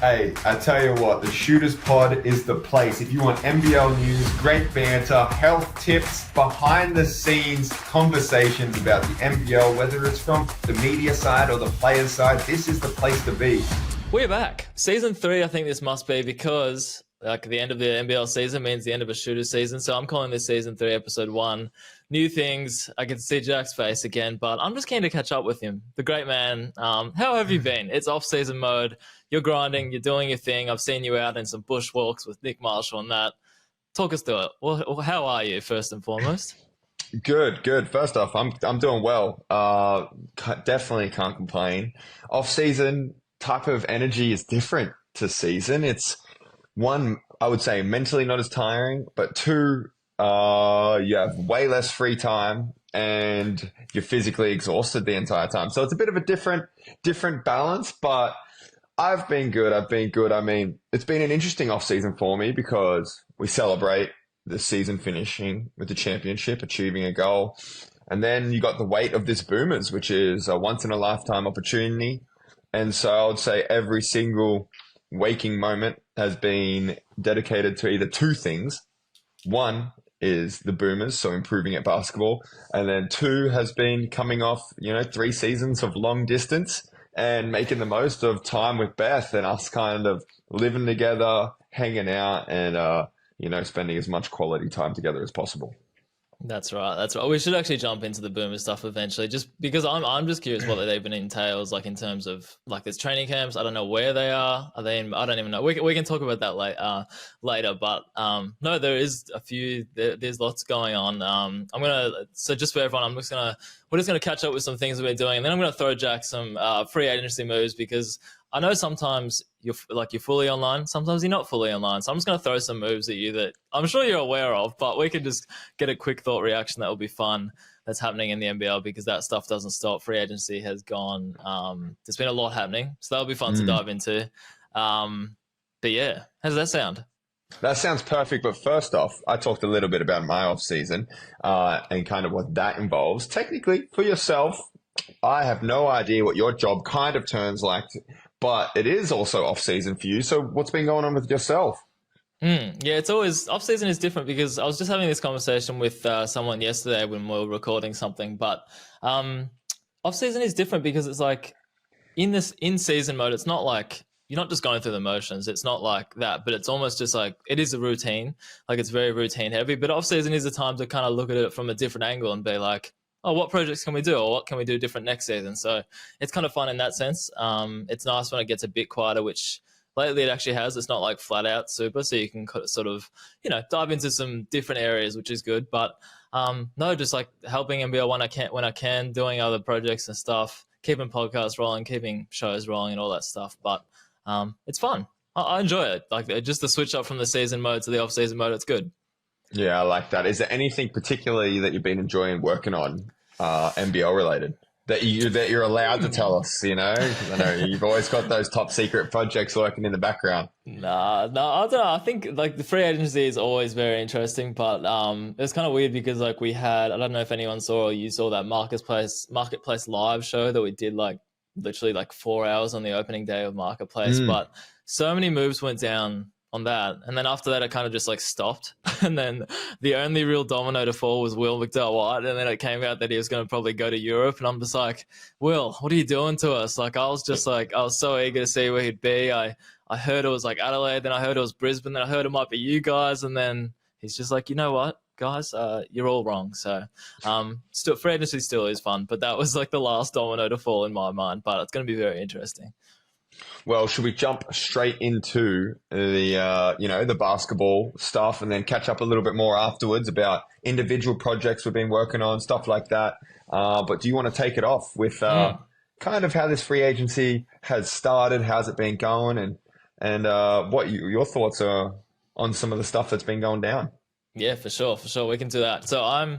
Hey, I tell you what, the Shooters Pod is the place. If you want NBL news, great banter, health tips, behind the scenes conversations about the NBL, whether it's from the media side or the players side, this is the place to be. We're back. Season 3, I think this must be because the end of the NBL season means the end of a Shooters season. So I'm calling this Season 3, Episode 1. New things. I can see Jack's face again, but I'm just keen to catch up with him. The great man. How have you been? It's off-season mode. You're grinding. You're doing your thing. I've seen you out in some bushwalks with Nick Marshall and that. Talk us through it. Well, how are you, first and foremost? Good. First off, I'm doing well. Definitely can't complain. Off-season type of energy is different to season. It's one, I would say, mentally not as tiring, but two, you have way less free time and you're physically exhausted the entire time. So it's a bit of a different balance, but I've been good. I mean, it's been an interesting off season for me because we celebrate the season finishing with the championship, achieving a goal. And then you got the weight of this Boomers, which is a once in a lifetime opportunity. And so I would say every single waking moment has been dedicated to either two things. One is the Boomers, so improving at basketball. And then two has been coming off, 3 seasons of long distance and making the most of time with Beth and us kind of living together, hanging out and, spending as much quality time together as possible. That's right. We should actually jump into the Boomer stuff eventually, just because I'm just curious what they've been entails, like in terms of like there's training camps. I don't know where they are. Are they in? I don't even know. We can talk about that later. But no, there is a few. There's lots going on. So just for everyone, we're just gonna catch up with some things we've been doing, and then I'm gonna throw Jack some free agency moves because I know sometimes you're fully online, sometimes you're not fully online. So I'm just going to throw some moves at you that I'm sure you're aware of, but we can just get a quick thought reaction that will be fun that's happening in the NBL because that stuff doesn't stop. Free agency has gone. There's been a lot happening, so that'll be fun to dive into. But yeah, how does that sound? That sounds perfect. But first off, I talked a little bit about my off season and kind of what that involves. Technically, for yourself, I have no idea what your job kind of turns like, but it is also off season for you. So what's been going on with yourself? Yeah, it's always off season is different because I was just having this conversation with someone yesterday when we were recording something. But off season is different because it's like in season mode, it's not like you're not just going through the motions. It's not like that, but it's almost just like it is a routine. Like it's very routine heavy. But off season is a time to kind of look at it from a different angle and be like, oh, what projects can we do or what can we do different next season? So it's kind of fun in that sense. It's nice when it gets a bit quieter, which lately it actually has. It's not like flat out super, so you can sort of, dive into some different areas, which is good. But no, just like helping NBL when I can, doing other projects and stuff, keeping podcasts rolling, keeping shows rolling and all that stuff. But it's fun. I enjoy it. Like just the switch up from the season mode to the off-season mode, it's good. Yeah, I like that. Is there anything particularly that you've been enjoying working on, NBL related, that you're allowed to tell us? I know you've always got those top secret projects working in the background. No, I don't know. I think like the free agency is always very interesting, but it's kind of weird because like we had, I don't know if anyone saw or you saw that Marketplace live show that we did like literally like 4 hours on the opening day of Marketplace, but so many moves went down on that. And then after that, it kind of just like stopped. And then the only real domino to fall was Will McDowell-White. And then it came out that he was going to probably go to Europe. And I'm just like, Will, what are you doing to us? Like, I was so eager to see where he'd be. I heard it was like Adelaide, then I heard it was Brisbane, then I heard it might be you guys. And then he's just like, you know what, guys, you're all wrong. So still, free agency still is fun. But that was like the last domino to fall in my mind. But it's going to be very interesting. Well, should we jump straight into the basketball stuff and then catch up a little bit more afterwards about individual projects we've been working on, stuff like that? But do you want to take it off with kind of how this free agency has started? How's it been going? And what your thoughts are on some of the stuff that's been going down? Yeah, for sure. We can do that. So I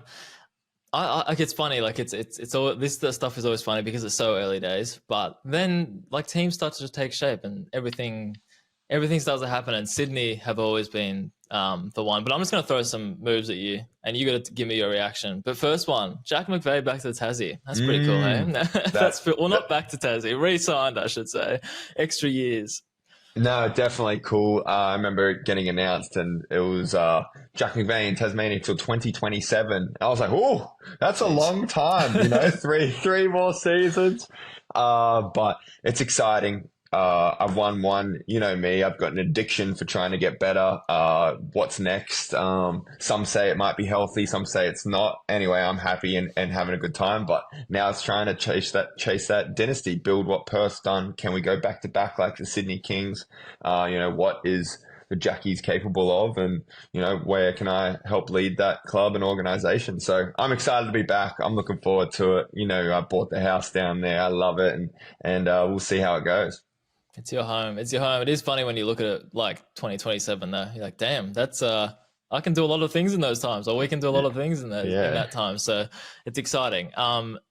it's funny, like it's all this stuff is always funny because it's so early days, but then like teams start to just take shape and everything starts to happen. And Sydney have always been the one, but I'm just going to throw some moves at you and you got to give me your reaction. But first one, Jack McVeigh back to Tassie. That's pretty cool, hey? Not back to Tassie, re-signed, I should say, extra years. No, definitely cool. I remember it getting announced, and it was Jack McVeigh, Tasmania till 2027. I was like, "Oh, that's a Jeez. long time." Three more seasons. But it's exciting. I've won one. You know me. I've got an addiction for trying to get better. What's next? Some say it might be healthy. Some say it's not. Anyway, I'm happy and having a good time. But now it's trying to chase that dynasty, build what Perth's done. Can we go back to back like the Sydney Kings? What is the Jackies capable of, and where can I help lead that club and organization? So I'm excited to be back. I'm looking forward to it. I bought the house down there. I love it, and we'll see how it goes. It's your home. It's your home. It is funny when you look at it like 2027 though. You're like, damn, that's I can do a lot of things in those times, or we can do a lot of things in those in Yeah. that time. So it's exciting.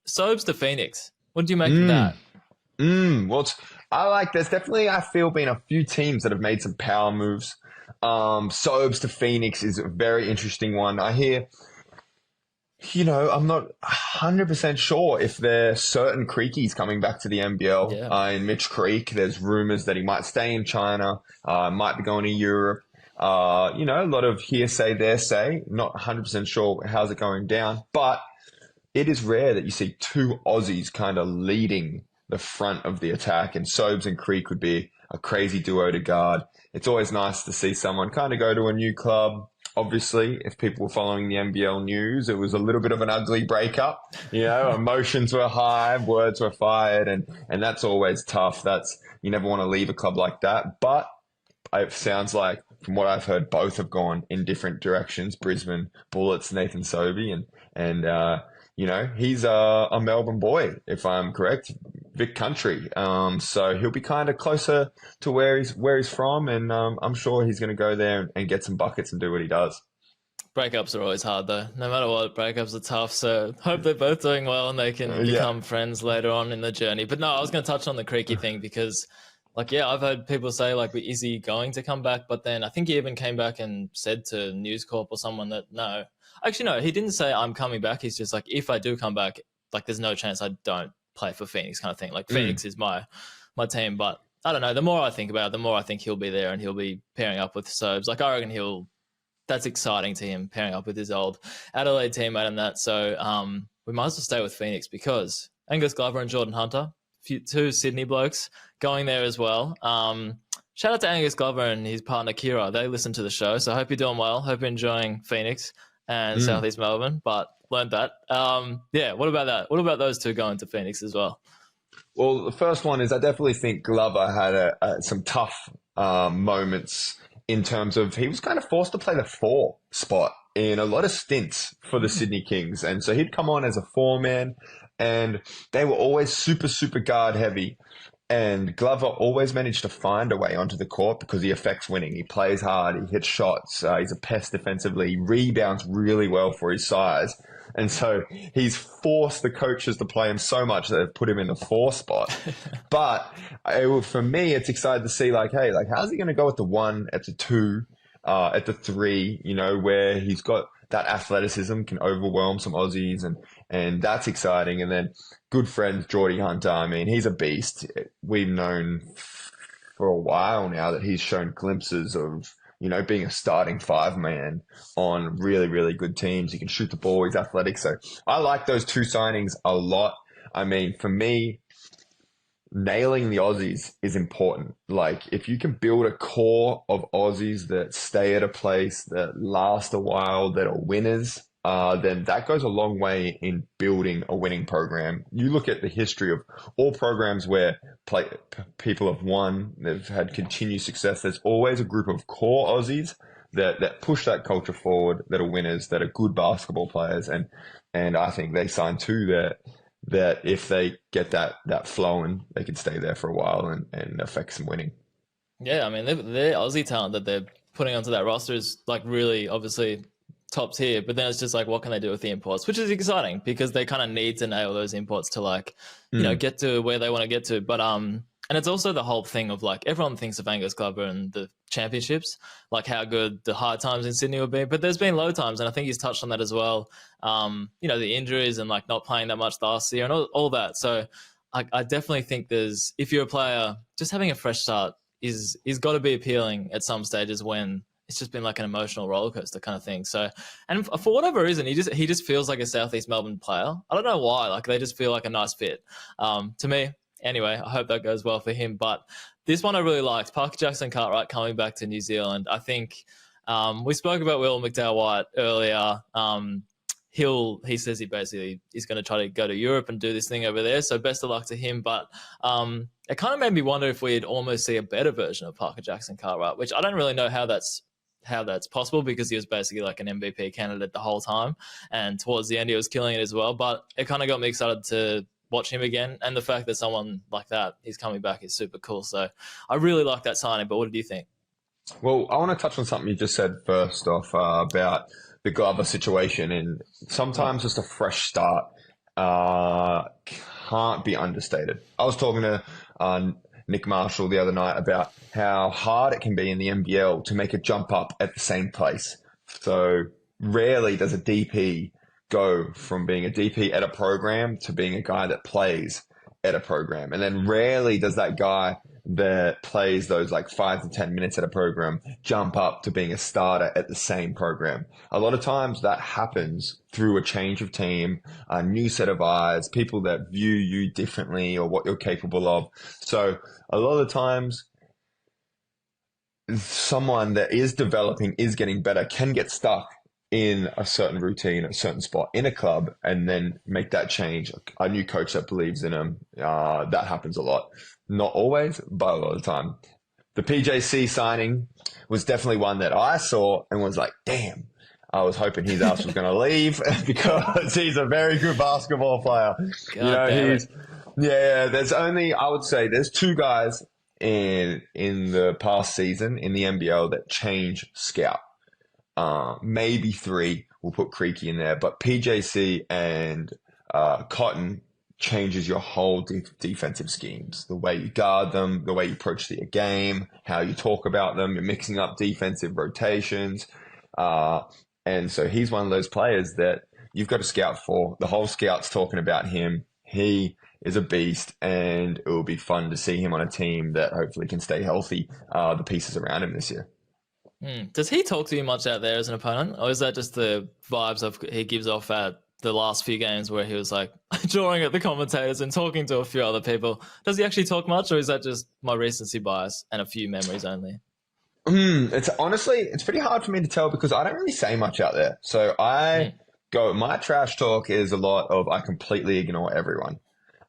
Sobes to Phoenix. What do you make of Mm. that? Well, I like. There's definitely, I feel, been a few teams that have made some power moves. Sobes to Phoenix is a very interesting one. I hear. I'm not 100% sure if there's certain Creakies coming back to the NBL. Yeah. In Mitch Creek, there's rumors that he might stay in China, might be going to Europe. A lot of hearsay there say, not 100% sure how's it going down, but it is rare that you see two Aussies kind of leading the front of the attack, and Sobes and Creek would be a crazy duo to guard. It's always nice to see someone kind of go to a new club. Obviously, if people were following the NBL news, it was a little bit of an ugly breakup. Emotions were high, words were fired, and that's always tough. You never want to leave a club like that. But it sounds like, from what I've heard, both have gone in different directions. Brisbane Bullets, Nathan Sobey, and he's a Melbourne boy, if I'm correct, Vic Country. So he'll be kind of closer to where he's from, and I'm sure he's going to go there and get some buckets and do what he does. Breakups are always hard though. No matter what, breakups are tough. So hope they're both doing well and they can Yeah. become friends later on in the journey. But no, I was going to touch on the Creaky thing because, like, yeah, I've heard people say like, is he going to come back? But then I think he even came back and said to News Corp or someone that no, actually no, he didn't say I'm coming back. He's just like, if I do come back, like, there's no chance I don't play for Phoenix, kind of thing. Like Mm. Phoenix is my team, but I don't know. The more I think about it, the more I think he'll be there and he'll be pairing up with Sobes. Like, I reckon that's exciting to him pairing up with his old Adelaide teammate and that. So we might as well stay with Phoenix because Angus Glover and Jordan Hunter, two Sydney blokes, going there as well. Shout out to Angus Glover and his partner Kira. They listen to the show, so I hope you're doing well. Hope you're enjoying Phoenix and Mm. Southeast Melbourne. But learned that. Yeah, what about that? What about those two going to Phoenix as well? Well, the first one is, I definitely think Glover had some tough moments in terms of, he was kind of forced to play the four spot in a lot of stints for the Sydney Kings. And so he'd come on as a four man, and they were always super, super guard heavy. And Glover always managed to find a way onto the court because he affects winning. He plays hard, he hits shots, he's a pest defensively, he rebounds really well for his size. And so he's forced the coaches to play him so much that they've put him in the four spot. But for me, it's exciting to see, like, hey, like, how's he going to go at the one, at the two, at the three, where he's got that athleticism, can overwhelm some Aussies, and that's exciting. And then good friend Geordie Hunter, I mean, he's a beast. We've known for a while now that he's shown glimpses of, being a starting five man on really, really good teams. He can shoot the ball, he's athletic. So I like those two signings a lot. I mean, for me, nailing the Aussies is important. Like, if you can build a core of Aussies that stay at a place, that last a while, that are winners, then that goes a long way in building a winning program. You look at the history of all programs where people have won, they've had continued success. There's always a group of core Aussies that push that culture forward, that are winners, that are good basketball players, and I think they signed two that if they get that flowing, they can stay there for a while and affect some winning. Yeah, I mean, their Aussie talent that they're putting onto that roster is like really obviously top tier. But then it's just like, what can they do with the imports? Which is exciting because they kind of need to nail those imports to like, Mm. get to where they want to get to. But and it's also the whole thing of like everyone thinks of Angus Glover and the championships, like how good the high times in Sydney will be. But there's been low times, and I think he's touched on that as well. The injuries and like not playing that much last year and all that. So I definitely think if you're a player, just having a fresh start is got to be appealing at some stages when it's just been like an emotional roller coaster kind of thing. So, and for whatever reason, he just feels like a Southeast Melbourne player. I don't know why. Like they just feel like a nice fit to me. Anyway, I hope that goes well for him. But this one I really liked. Parker Jackson Cartwright coming back to New Zealand. I think we spoke about Will McDowell-White earlier. He says he basically is going to try to go to Europe and do this thing over there. So best of luck to him. But it kind of made me wonder if we'd almost see a better version of Parker Jackson Cartwright, which I don't really know how that's possible because he was basically like an MVP candidate the whole time. And towards the end, he was killing it as well. But it kind of got me excited to watch him again. And the fact that someone like that is coming back is super cool. So I really like that signing. But what did you think? Well, I want to touch on something you just said first off about the Glover situation. And sometimes just a fresh start can't be understated. I was talking to Nick Marshall the other night about how hard it can be in the NBL to make a jump up at the same place. So rarely does a DP go from being a DP at a program to being a guy that plays at a program. And then rarely does that guy that plays those like 5 to 10 minutes at a program jump up to being a starter at the same program. A lot of times that happens through a change of team, a new set of eyes, people that view you differently or what you're capable of. So a lot of the times someone that is developing, is getting better, can get stuck in a certain routine, a certain spot in a club, and then make that change. A new coach that believes in them, that happens a lot. Not always, but a lot of the time. The PJC signing was definitely one that I saw and was like, damn, I was hoping his ass was going to leave because he's a very good basketball player. I would say there's two guys in the past season in the NBL that change scout. Maybe three. We'll put Creaky in there, but PJC and Cotton changes your whole defensive schemes. The way you guard them, the way you approach the game, how you talk about them. You're mixing up defensive rotations, and so he's one of those players that you've got to scout for. The whole scout's talking about him. He is a beast, and it will be fun to see him on a team that hopefully can stay healthy. The pieces around him this year. Does he talk to you much out there as an opponent, or is that just the vibes he gives off at the last few games where he was like drawing at the commentators and talking to a few other people? Does he actually talk much, or is that just my recency bias and a few memories only? It's pretty hard for me to tell because I don't really say much out there. So my trash talk is a lot of I completely ignore everyone.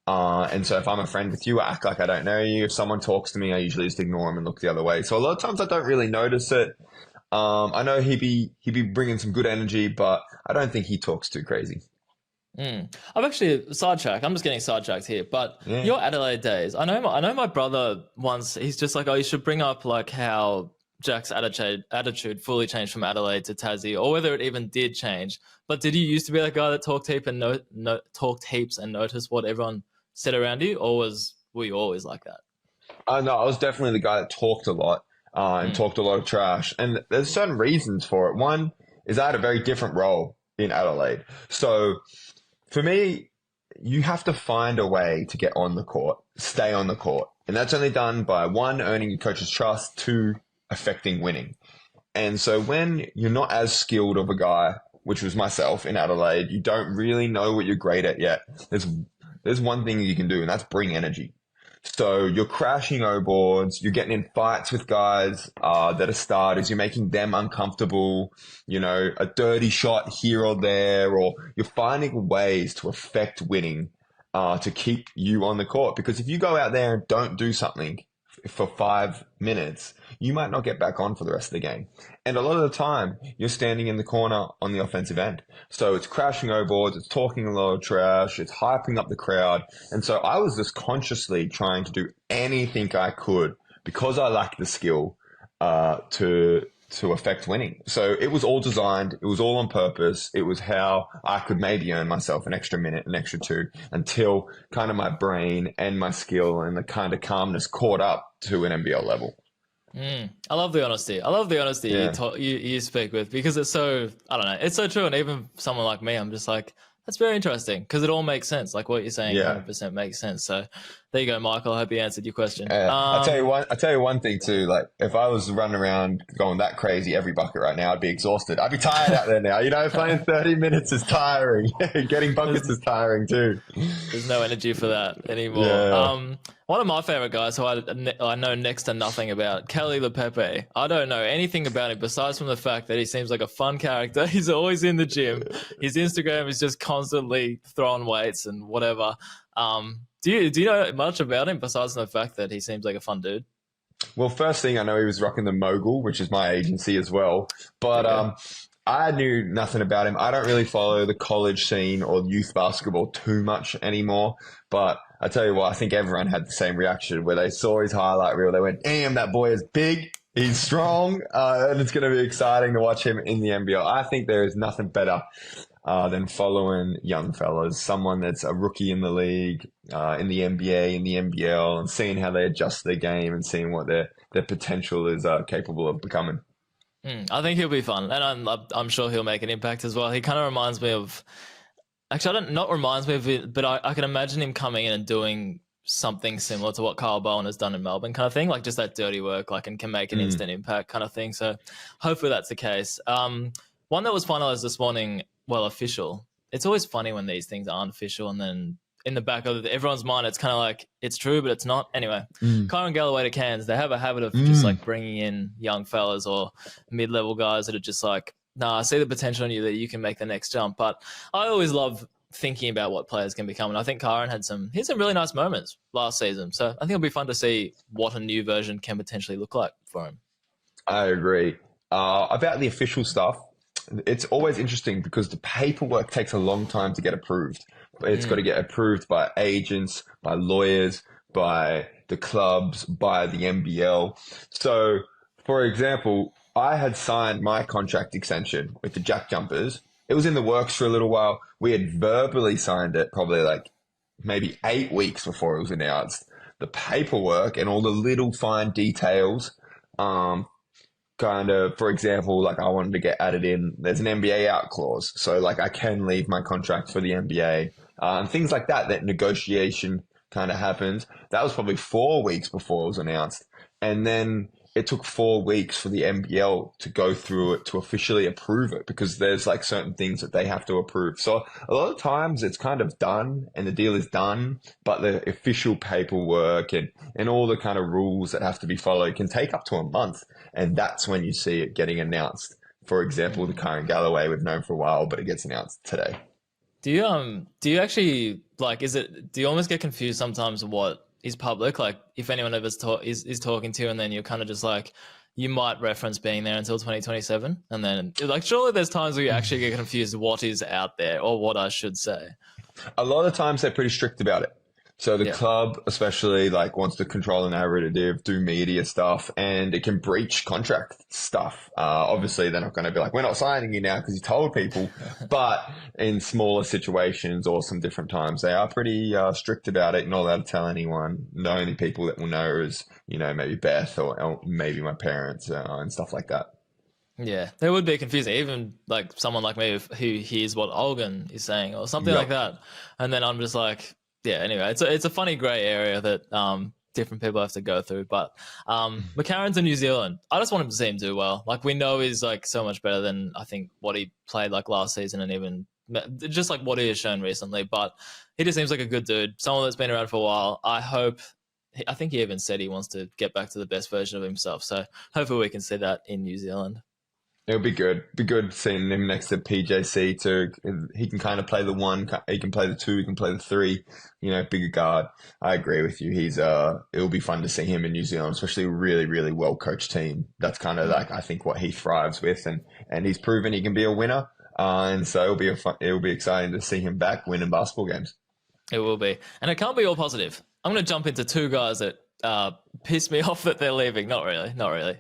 And so if I'm a friend with you, I act like I don't know you. If someone talks to me, I usually just ignore them and look the other way. So a lot of times I don't really notice it. I know he'd be bringing some good energy, but I don't think he talks too crazy. I'm actually sidetracked. I'm just getting sidetracked here. But your Adelaide days, I know my brother once. He's just like, oh, you should bring up like how Jack's attitude fully changed from Adelaide to Tassie, or whether it even did change. But did you used to be that guy that talked heaps and noticed what everyone said around you, or were you always like that? No, I was definitely the guy that talked a lot and talked a lot of trash. And there's certain reasons for it. One is I had a very different role in Adelaide. So for me, you have to find a way to get on the court, stay on the court. And that's only done by one, earning your coach's trust, two, affecting winning. And so when you're not as skilled of a guy, which was myself in Adelaide, you don't really know what you're great at yet. There's one thing you can do, and that's bring energy. So you're crashing O-boards, you're getting in fights with guys that are starters, you're making them uncomfortable, a dirty shot here or there, or you're finding ways to affect winning to keep you on the court. Because if you go out there and don't do something for 5 minutes, you might not get back on for the rest of the game. And a lot of the time, you're standing in the corner on the offensive end. So it's crashing O-boards, it's talking a lot of trash, it's hyping up the crowd. And so I was just consciously trying to do anything I could because I lacked the skill to affect winning. So it was all designed. It was all on purpose. It was how I could maybe earn myself an extra minute, an extra two, until kind of my brain and my skill and the kind of calmness caught up to an NBL level. I love the honesty. You speak with, because it's so, I don't know, it's so true. And even someone like me, I'm just like, that's very interesting because it all makes sense. Like what you're saying, 100% makes sense. So There you go, Michael. I hope he answered your question. I tell you one thing too. Like, if I was running around going that crazy every bucket right now, I'd be exhausted. I'd be tired out there now. You know, playing 30 minutes is tiring. Getting buckets is tiring too. There's no energy for that anymore. Yeah. One of my favorite guys who I know next to nothing about, Kelly LePepe. I don't know anything about him besides from the fact that he seems like a fun character. He's always in the gym. His Instagram is just constantly throwing weights and whatever. Do you know much about him besides from the fact that he seems like a fun dude? Well, first thing I know, he was rocking the Mogul, which is my agency as well. But I knew nothing about him. I don't really follow the college scene or youth basketball too much anymore. But I tell you what, I think everyone had the same reaction where they saw his highlight reel. They went, "Damn, that boy is big. He's strong, and it's going to be exciting to watch him in the NBL." I think there is nothing better than following young fellas, someone that's a rookie in the league, in the NBA, in the NBL, and seeing how they adjust their game and seeing what their potential is capable of becoming. I think he'll be fun, and I'm sure he'll make an impact as well. He kind of reminds me of, actually, not reminds me of it, but I can imagine him coming in and doing something similar to what Kyle Bowen has done in Melbourne, kind of thing, like just that dirty work, like, and can make an instant impact kind of thing. So hopefully that's the case. One that was finalized this morning, well, official. It's always funny when these things aren't official, and then in the back of everyone's mind, it's kind of like it's true, but it's not. Anyway, Kyron Galloway to Cairns, they have a habit of just like bringing in young fellas or mid-level guys that are just like, nah, I see the potential in you that you can make the next jump. But I always love thinking about what players can become, and I think Kyron had some really nice moments last season. So I think it'll be fun to see what a new version can potentially look like for him. I agree. About the official stuff, it's always interesting because the paperwork takes a long time to get approved. It's got to get approved by agents, by lawyers, by the clubs, by the NBL. So, for example, I had signed my contract extension with the Jack Jumpers. It was in the works for a little while. We had verbally signed it probably like maybe 8 weeks before it was announced. The paperwork and all the little fine details, kind of, for example, like I wanted to get added in, there's an NBA out clause. So like I can leave my contract for the NBA, and things like that, that negotiation kind of happened. That was probably 4 weeks before it was announced. And then it took 4 weeks for the NBL to go through it to officially approve it, because there's like certain things that they have to approve. So a lot of times it's kind of done and the deal is done, but the official paperwork and all the kind of rules that have to be followed can take up to a month. And that's when you see it getting announced. For example, the Kyron Galloway we've known for a while, but it gets announced today. Do you actually like, do you almost get confused sometimes what is public? Like if anyone ever is talking to you, and then you're kind of just like, you might reference being there until 2027. And then like, surely there's times where you actually get confused what is out there or what I should say. A lot of times they're pretty strict about it. So the club especially like wants to control the narrative, do media stuff, and it can breach contract stuff. Obviously they're not going to be like, we're not signing you now because you told people, but in smaller situations or some different times, they are pretty strict about it. You're not allowed to tell anyone. The only people that will know is, you know, maybe Beth or maybe my parents and stuff like that. Yeah, it would be confusing, even like someone like me who hears what Olgun is saying or something like that. And then I'm just like, yeah, anyway, it's a funny grey area that different people have to go through. But McCarron's in New Zealand. I just want him to see him do well. Like we know he's like so much better than I think what he played like last season, and even just like what he has shown recently. But he just seems like a good dude, someone that's been around for a while. I think he even said he wants to get back to the best version of himself. So hopefully we can see that in New Zealand. It'll be good. Be good seeing him next to PJC too. He can kind of play the one, he can play the two, he can play the three, you know, bigger guard. I agree with you. It'll be fun to see him in New Zealand, especially a really, really well coached team. That's kind of like, I think what he thrives with, and he's proven he can be a winner. And so it'll be exciting to see him back winning basketball games. It will be. And it can't be all positive. I'm going to jump into two guys that piss me off that they're leaving. Not really, not really.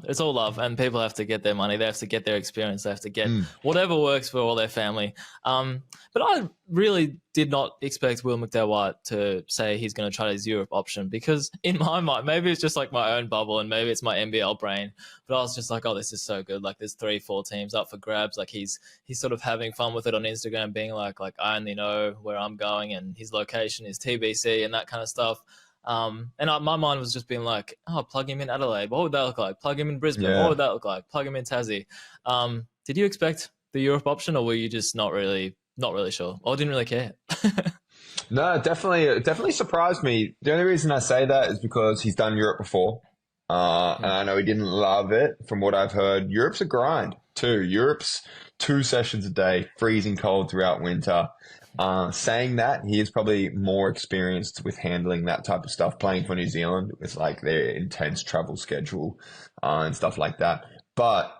It's all love, and people have to get their money. They have to get their experience. They have to get Mm. whatever works for all their family. But I really did not expect Will McDowell to say he's going to try his Europe option, because in my mind, maybe it's just like my own bubble and maybe it's my NBL brain, but I was just like, oh, this is so good. Like there's 3-4 teams up for grabs. Like he's sort of having fun with it on Instagram, being like I only know where I'm going and his location is TBC and that kind of stuff. My mind was just being like, oh, plug him in Adelaide. What would that look like? Plug him in Brisbane. What Yeah. would that look like? Plug him in Tassie. Did you expect the Europe option, or were you just not really sure, or didn't really care? No, definitely surprised me. The only reason I say that is because he's done Europe before. And I know he didn't love it from what I've heard. Europe's a grind too. Europe's 2 sessions a day, freezing cold throughout winter. Saying that, he is probably more experienced with handling that type of stuff, playing for New Zealand with like their intense travel schedule, and stuff like that. But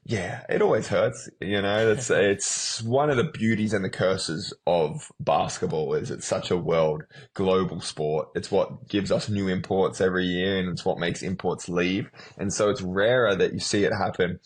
yeah, it always hurts. It's one of the beauties and the curses of basketball is it's such a world global sport. It's what gives us new imports every year, and it's what makes imports leave. And so it's rarer that you see it happen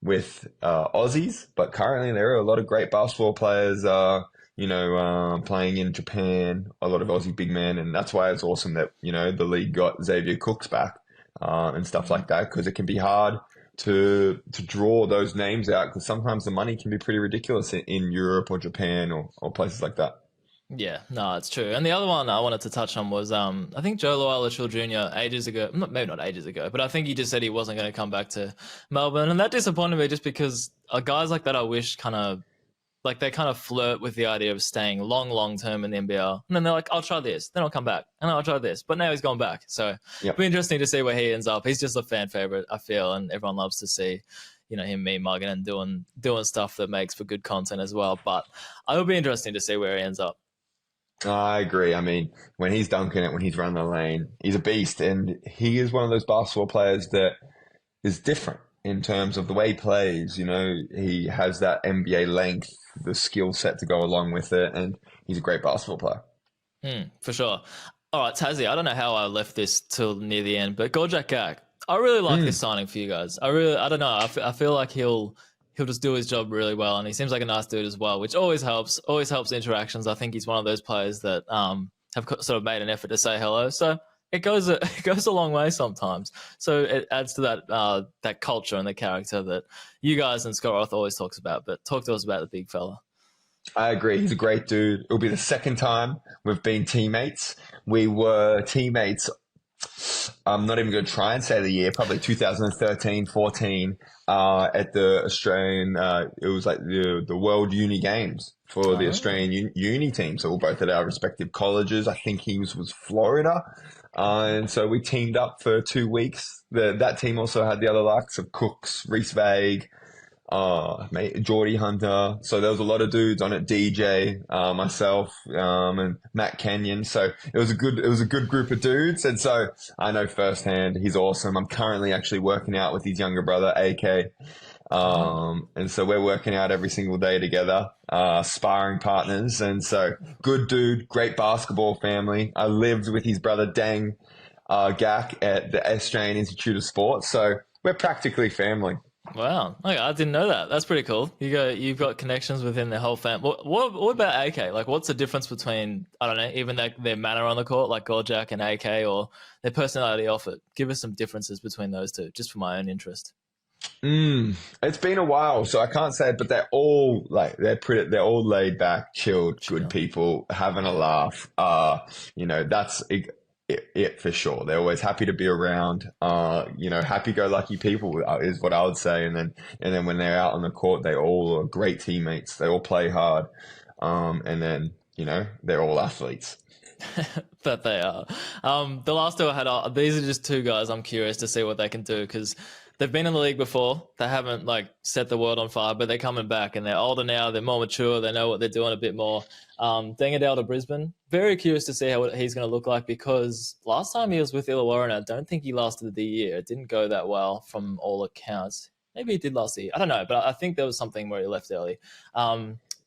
with Aussies, but currently there are a lot of great basketball players, playing in Japan, a lot of Aussie big men, and that's why it's awesome that, the league got Xavier Cooks back, and stuff like that, because it can be hard to draw those names out, because sometimes the money can be pretty ridiculous in Europe or Japan or places like that. Yeah, no, it's true. And the other one I wanted to touch on was I think Joe Loyalachil Jr. ages ago, maybe not ages ago, but I think he just said he wasn't going to come back to Melbourne, and that disappointed me just because guys like that I wish kind of like they kind of flirt with the idea of staying long term in the NBL, and then they're like, I'll try this, then I'll come back, and I'll try this, but now he's gone back. So it'll be interesting to see where he ends up. He's just a fan favorite, I feel, and everyone loves to see him me mugging and doing stuff that makes for good content as well. But it'll be interesting to see where he ends up. I agree. I mean, when he's dunking it, when he's running the lane, he's a beast. And he is one of those basketball players that is different in terms of the way he plays. He has that NBA length, the skill set to go along with it. And he's a great basketball player. For sure. All right, Tassie, I don't know how I left this till near the end, but Gorjak Gak, I really like this signing for you guys. I don't know. I feel like he'll just do his job really well, and he seems like a nice dude as well, which always helps interactions. I think he's one of those players that have sort of made an effort to say hello. So it goes a long way sometimes. So it adds to that culture and the character that you guys and Scott Roth always talks about. But talk to us about the big fella. I agree. He's a great dude. It'll be the second time we've been teammates. We were teammates. I'm not even going to try and say the year, probably 2013, 14, at the Australian, it was like the World Uni Games for the Australian uni team. So we're both at our respective colleges. I think he was Florida. And so we teamed up for 2 weeks. That team also had the other likes of Cooks, Reese Vague, Geordie Hunter. So there was a lot of dudes on it. DJ, myself, and Matt Kenyon. So it was a good group of dudes. And so I know firsthand he's awesome. I'm currently actually working out with his younger brother, AK. And so we're working out every single day together, sparring partners. And so good dude, great basketball family. I lived with his brother, Dang, Gak at the Australian Institute of Sport. So we're practically family. Wow, okay, I didn't know that. That's pretty cool. You've got connections within the whole fam. What about AK? Like, what's the difference between, I don't know, even their manner on the court, like Gorjak and AK, or their personality off it? Give us some differences between those two, just for my own interest. It's been a while, so I can't say it, but they're all they're all laid back, chilled, good people, having a laugh. That's it for sure. They're always happy to be around. Happy-go-lucky people is what I would say. And then when they're out on the court, they all are great teammates. They all play hard. And then they're all athletes. That they are. The last two I had, these are just two guys I'm curious to see what they can do, because they've been in the league before. They haven't set the world on fire, but they're coming back and they're older now. They're more mature. They know what they're doing a bit more. Dengadale to Brisbane. Very curious to see what he's going to look like, because last time he was with Illawarra, I don't think he lasted the year. It didn't go that well from all accounts. Maybe he did last year. I don't know, but I think there was something where he left early.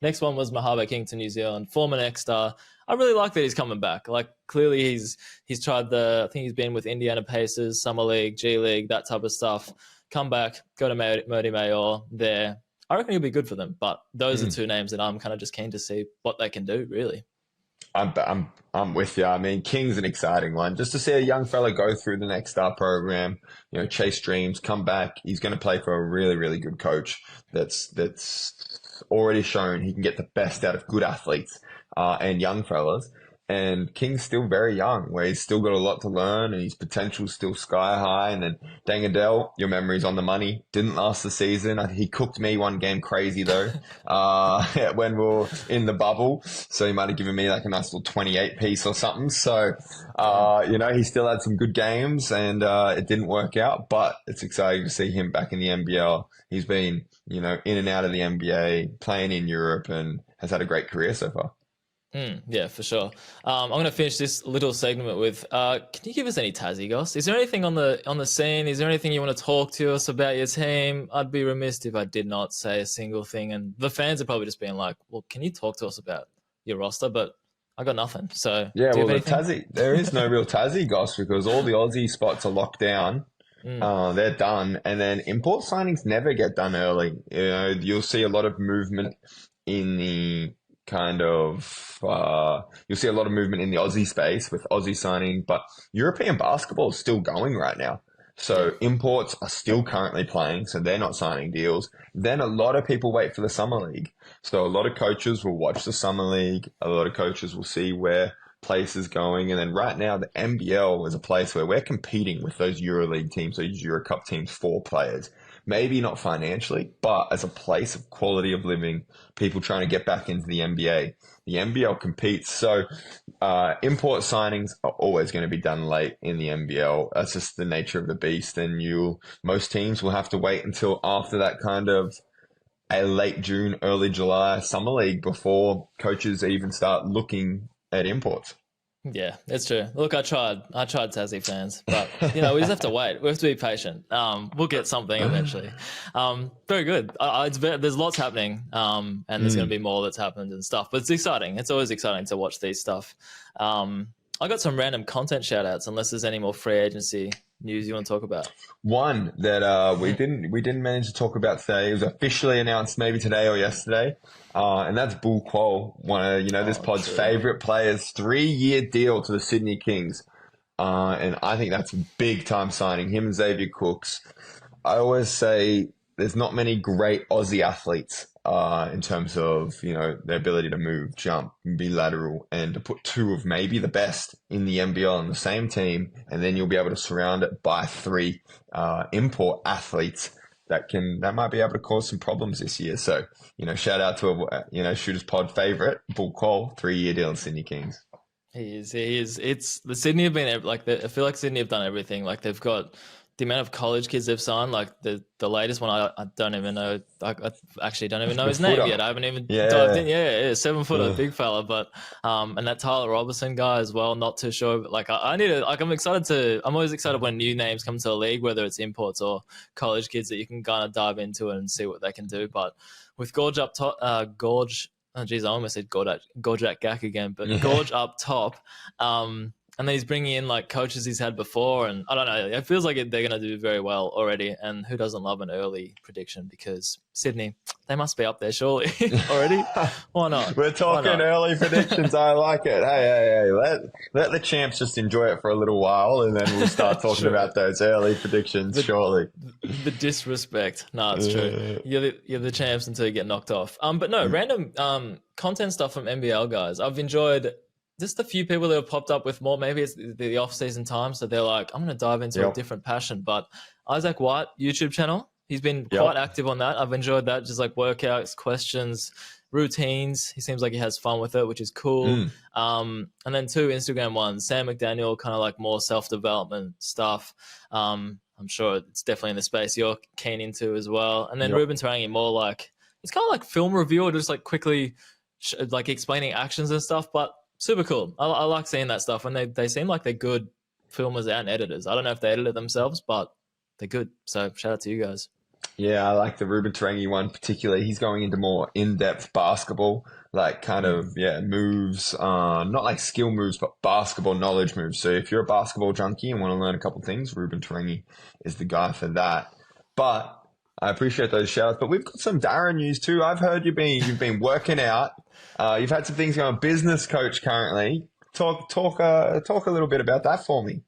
Next one was Mahaba King to New Zealand, former next star. I really like that he's coming back. Like clearly he's tried I think he's been with Indiana Pacers, Summer League, G League, that type of stuff. Come back, go to Modi Mayor there. I reckon he'll be good for them. But those are two names that I'm kind of just keen to see what they can do, really. I'm with you. I mean, King's an exciting one. Just to see a young fella go through the Next Star program, chase dreams, come back. He's going to play for a really, really good coach that's already shown he can get the best out of good athletes and young fellas. And King's still very young, where he's still got a lot to learn and his potential's still sky high. And then Dangadell, your memory's on the money. Didn't last the season. He cooked me one game crazy though, when we were in the bubble. So he might have given me like a nice little 28 piece or something. So, he still had some good games and it didn't work out, but it's exciting to see him back in the NBL. He's been, in and out of the NBA, playing in Europe and has had a great career so far. Yeah, for sure. I'm going to finish this little segment with, can you give us any Tassie, Goss? Is there anything on the scene? Is there anything you want to talk to us about your team? I'd be remiss if I did not say a single thing. And the fans are probably just being like, well, can you talk to us about your roster? But I got nothing. So yeah, well, there is no real Tassie, Goss, because all the Aussie spots are locked down. They're done. And then import signings never get done early. You'll see a lot of movement in the you'll see a lot of movement in the Aussie space with Aussie signing, but European basketball is still going right now. So imports are still currently playing, so they're not signing deals. Then a lot of people wait for the summer league. So a lot of coaches will watch the summer league. A lot of coaches will see where place is going. And then right now, the NBL is a place where we're competing with those EuroLeague teams, those Eurocup teams for players. Maybe not financially, but as a place of quality of living, people trying to get back into the NBA. The NBL competes. So import signings are always going to be done late in the NBL. That's just the nature of the beast. And most teams will have to wait until after that kind of a late June, early July summer league before coaches even start looking at imports. Yeah, it's true. Look, I tried Tassie fans, but we just have to wait. We have to be patient. We'll get something eventually. Very good. There's lots happening, and there's going to be more that's happened and stuff. But it's exciting. It's always exciting to watch these stuff. I got some random content shout outs, unless there's any more free agency news you want to talk about. One that we didn't manage to talk about today. It was officially announced maybe today or yesterday. And that's Bull Qual, one of this pod's favorite players, 3-year deal to the Sydney Kings. And I think that's a big time signing. Him and Xavier Cooks. I always say there's not many great Aussie athletes in terms of their ability to move, jump, and be lateral, and to put two of maybe the best in the NBL on the same team, and then you'll be able to surround it by 3 import athletes that might be able to cause some problems this year. So shout out to Shooters Pod favorite Bull Qual, 3-year deal in Sydney Kings. He is. It's the Sydney have been I feel like Sydney have done everything. Like they've got the amount of college kids they've signed, like the latest one, I don't even know. I actually don't even know his name yet. I haven't even dived in. Yeah, 7-footer, big fella. But and that Tyler Robertson guy as well. Not too sure. But I'm always excited when new names come to the league, whether it's imports or college kids that you can kind of dive into and see what they can do. But with Gorge up top, I almost said Gorjak Gak again, but Gorge up top. And then he's bringing in like coaches he's had before. And I don't know, it feels like they're going to do very well already. And who doesn't love an early prediction? Because Sydney, they must be up there surely already. Why not? We're talking early predictions. I like it. Hey. Let the champs just enjoy it for a little while. And then we'll start talking about those early predictions shortly. The disrespect. No, it's true. You're the champs until you get knocked off. But no, random content stuff from NBL guys. I've enjoyed just a few people that have popped up with more. Maybe it's the off-season time, so they're like, I'm going to dive into a different passion. But Isaac White, YouTube channel, he's been quite active on that. I've enjoyed that, just like workouts, questions, routines. He seems like he has fun with it, which is cool. And then 2 Instagram ones, Sam McDaniel, kind of like more self-development stuff. I'm sure it's definitely in the space you're keen into as well. And then Ruben Tarangi, more like, it's kind of like film review or just like quickly like explaining actions and stuff, but super cool. I like seeing that stuff, and they seem like they're good filmers and editors. I don't know if they edit it themselves, but they're good. So shout out to you guys. Yeah, I like the Ruben Terengi one particularly. He's going into more in-depth basketball, like kind Mm. of, yeah, moves, not like skill moves, but basketball knowledge moves. So if you're a basketball junkie and want to learn a couple things, Ruben Terengi is the guy for that. But I appreciate those shouts. But we've got some Darren news too. I've heard you've been working out. You've had some things going. Business coach currently. Talk a little bit about that for me.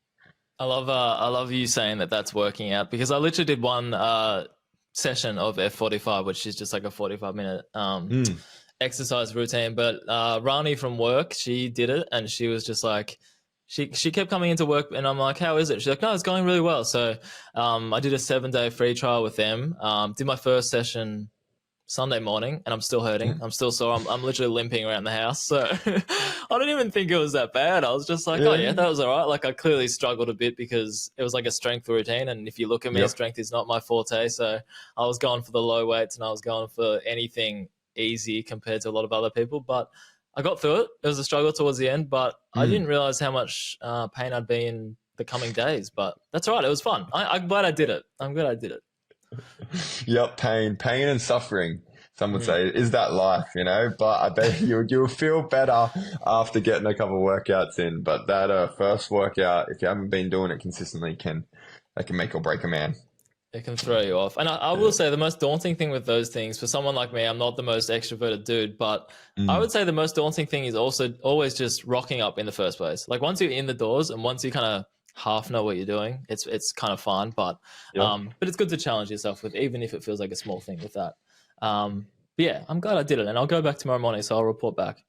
I love you saying that that's working out because I literally did one session of F45, which is just like a 45-minute Mm. exercise routine. But Rani from work, she did it, and she was just like, she kept coming into work, and I'm like, how is it? She's like, no, it's going really well. So I did a 7-day free trial with them. Did my first session Sunday morning, and I'm still hurting. I'm still sore. I'm literally limping around the house. So I don't even think it was that bad. I was just like, oh yeah, Yeah. that was all right. Like I clearly struggled a bit because it was like a strength routine, and if you look at me, Yep. strength is not my forte. So I was going for the low weights, and I was going for anything easy compared to a lot of other people. But I got through it. It was a struggle towards the end, but I Mm. didn't realize how much pain I'd be in the coming days. But that's all right. It was fun. I'm glad I did it. I'm glad I did it. Yep, pain and suffering. Some would Mm. say, is that life, you know? But I bet you'll feel better after getting a couple of workouts in. But that first workout, if you haven't been doing it consistently, can make or break a man. It can throw you off. And I will Yeah. say the most daunting thing with those things, for someone like me, I'm not the most extroverted dude, but I Mm. would say the most daunting thing is also always just rocking up in the first place. Like once you're in the doors and once you kind of half know what you're doing, it's kind of fun. Yep. But it's good to challenge yourself with, even if it feels like a small thing with that. But yeah, I'm glad I did it, and I'll go back tomorrow morning, so I'll report back.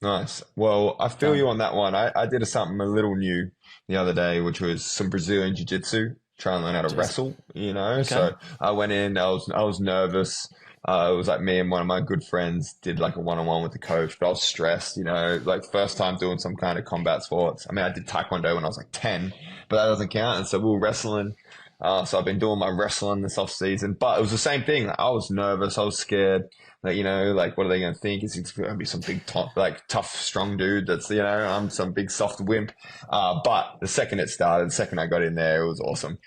Nice. Well, I feel you Done. on that one. I did something a little new the other day, which was some Brazilian jiu-jitsu, trying to learn how to Just wrestle, you know? okay. So I went in, I was nervous. It was like me and one of my good friends did like a one-on-one with the coach, but I was stressed, you know, like first time doing some kind of combat sports. I mean, I did Taekwondo when I was like 10, but that doesn't count. And so we were wrestling. So I've been doing my wrestling this off season, but it was the same thing. Like, I was nervous. I was scared. Like, you know, like, what are they going to think? Is it going to be some big, like, tough, strong dude that's, you know, I'm some big, soft wimp. But the second it started, the second I got in there, it was awesome.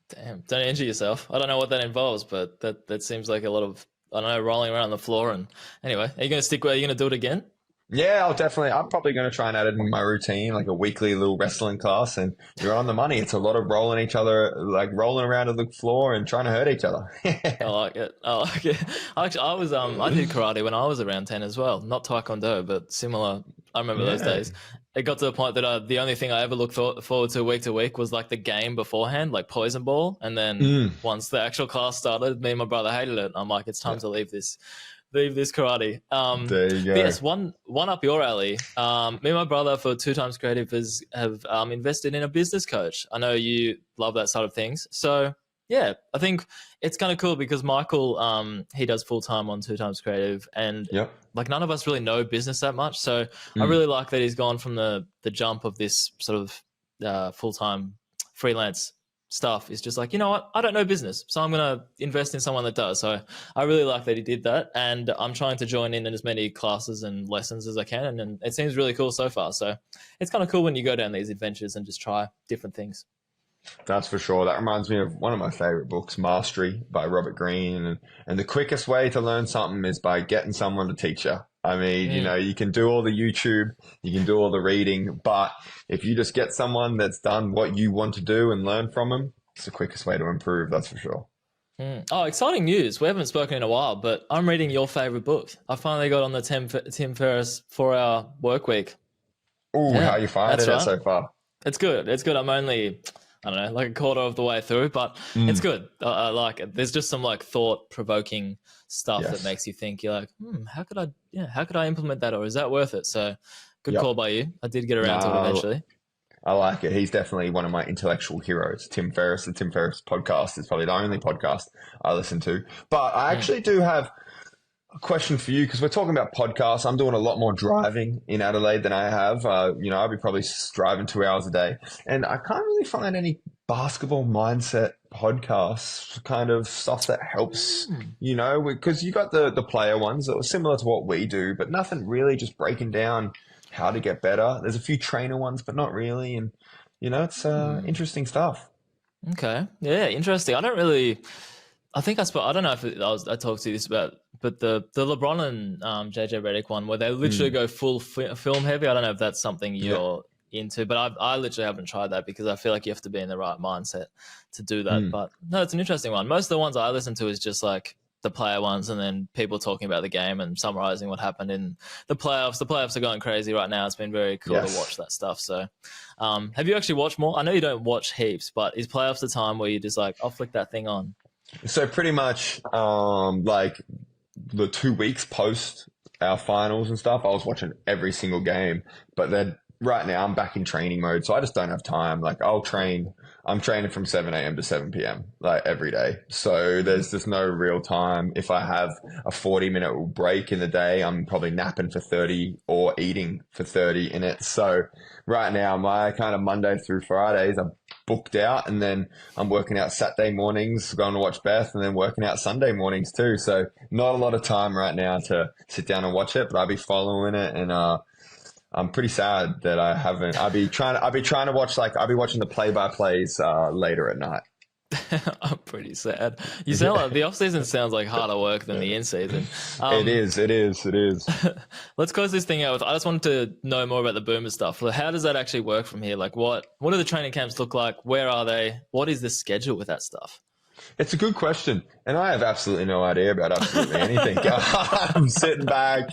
Damn, don't injure yourself. I don't know what that involves, but that seems like a lot of, I don't know, rolling around on the floor. And anyway, are you going to stick? Are you going to do it again? Yeah, I'm probably going to try and add it in my routine, like a weekly little wrestling class. And you're on the money. It's a lot of rolling each other, like rolling around on the floor and trying to hurt each other. I like it. I like it. Actually, I did karate when I was around 10 as well. Not taekwondo, but similar. I remember those Yeah. days. It got to the point that the only thing I ever looked forward to week was like the game beforehand, like poison ball. And then Mm. once the actual class started, me and my brother hated it. I'm like, it's time Yeah. to leave this karate. There you But go. yes, one up your alley. Me and my brother for Two Times Creative have invested in a business coach. I know you love that side of things, so yeah, I think it's kind of cool because Michael, he does full time on Two Times Creative, and Yep. like none of us really know business that much. So I Mm. really like that he's gone from the jump of this sort of full time freelance stuff. Is just like, you know what, I don't know business, so I'm gonna invest in someone that does. So I really like that he did that, and I'm trying to join in as many classes and lessons as I can, and it seems really cool so far. So it's kind of cool when you go down these adventures and just try different things. That's for sure. That reminds me of one of my favorite books, Mastery by Robert Greene. And the quickest way to learn something is by getting someone to teach you. I mean, you know, Mm. you can do all the YouTube, you can do all the reading, but if you just get someone that's done what you want to do and learn from them, it's the quickest way to improve, that's for sure. Mm. Oh, exciting news. We haven't spoken in a while, but I'm reading your favorite book. I finally got on the Tim Ferriss 4 Hour Work Week. Ooh, how Yeah, you that's finding it right. so far? It's good. It's good. I'm only, I don't know, like a quarter of the way through, but it's Mm, good. I like it. There's just some like thought provoking stuff that yes. makes you think. You're like, how could I implement that, or is that worth it? So, good Yep. call by you. I did get around to it No, eventually. I like it. He's definitely one of my intellectual heroes. Tim Ferriss, the Tim Ferriss podcast is probably the only podcast I listen to. But I Mm. actually do have a question for you because we're talking about podcasts. I'm doing a lot more driving in Adelaide than I have. You know, I'll be probably driving 2 hours a day, and I can't really find any basketball mindset podcasts, kind of stuff that helps. Mm. You know, because you got the player ones that were similar to what we do, but nothing really just breaking down how to get better. There's a few trainer ones, but not really, and you know, it's Mm. interesting stuff. Okay. Yeah, interesting. I don't really. I think I don't know if I talked to you this about, but the LeBron and JJ Redick one where they literally go full film heavy. I don't know if that's something Yeah. you're into, but I literally haven't tried that because I feel like you have to be in the right mindset to do that. But no, it's an interesting one. Most of the ones I listen to is just like the player ones and then people talking about the game and summarizing what happened in the playoffs. The playoffs are going crazy right now. It's been very cool to watch that stuff. So have you actually watched more? I know you don't watch heaps, but is playoffs the time where you just like, I'll flick that thing on? So pretty much like the 2 weeks post our finals and stuff, I was watching every single game. But then right now I'm back in training mode, so I just don't have time. Like I'm training from 7 a.m. to 7 p.m. like every day. So there's just no real time. If I have a 40-minute break in the day, I'm probably napping for 30 or eating for 30 in it. So right now my kind of Monday through Fridays are booked out, and then I'm working out Saturday mornings, going to watch Beth, and then working out Sunday mornings too. So not a lot of time right now to sit down and watch it, but I'll be following it, and I'm pretty sad that I haven't. I'll be trying to watch, like, I'll be watching the play-by-plays later at night. I'm pretty sad. You sound like the off season sounds like harder work than the in season. It is. Let's close this thing out with, I just wanted to know more about the Boomer stuff. How does that actually work from here? Like what do the training camps look like? Where are they? What is the schedule with that stuff? It's a good question, and I have absolutely no idea about absolutely anything. I'm sitting back,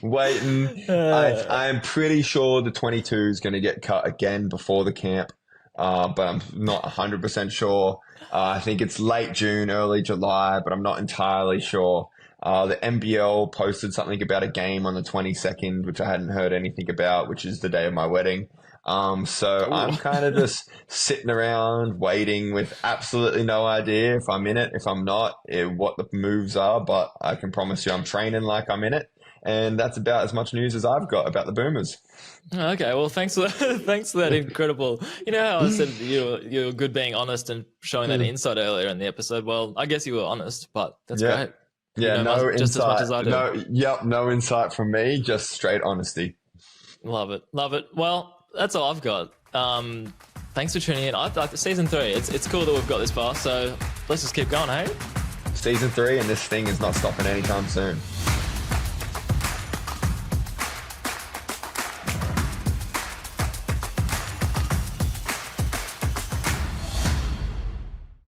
waiting. I'm pretty sure the 22 is going to get cut again before the camp, but I'm not 100% sure. I think it's late June, early July, but I'm not entirely sure. The NBL posted something about a game on the 22nd, which I hadn't heard anything about, which is the day of my wedding. So I'm kind of just sitting around waiting with absolutely no idea if I'm in it, if I'm not, what the moves are, but I can promise you I'm training like I'm in it. And that's about as much news as I've got about the Boomers. Okay, well, thanks for that incredible. You know how I said you're good being honest and showing that insight earlier in the episode? Well, I guess you were honest, but that's great. Yeah, you know, no just insight. as much as I do. No insight from me, just straight honesty. Love it. Well, that's all I've got. Thanks for tuning in. I like season 3. It's cool that we've got this far, so let's just keep going, hey? Season 3, and this thing is not stopping anytime soon.